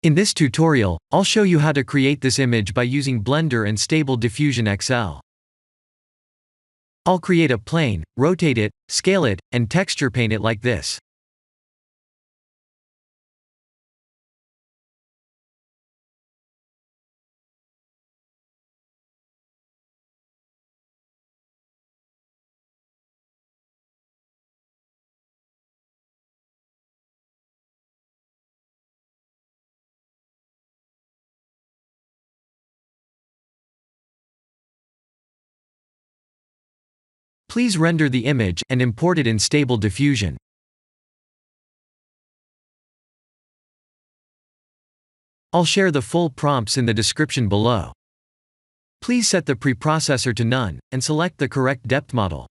In this tutorial, I'll show you how to create this image by using Blender and Stable Diffusion XL. I'll create a plane, rotate it, scale it, and texture paint it like this. Please render the image and import it in Stable Diffusion. I'll share the full prompts in the description below. Please set the preprocessor to none, and select the correct depth model.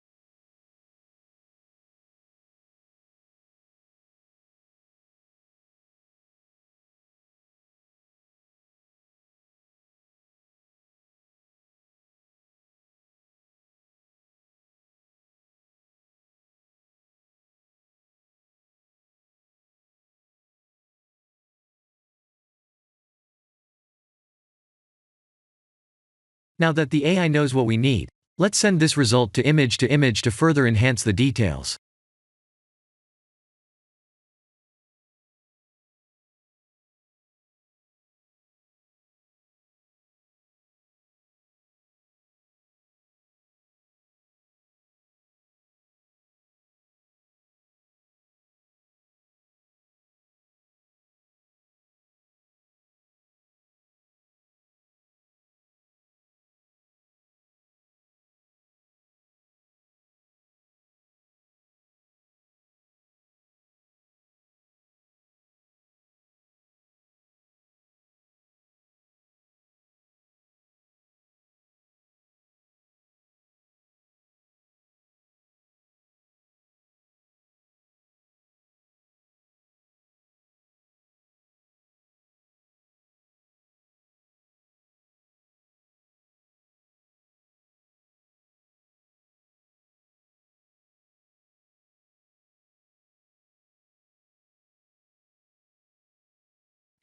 Now that the AI knows what we need, let's send this result to image to further enhance the details.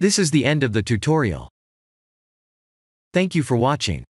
This is the end of the tutorial. Thank you for watching.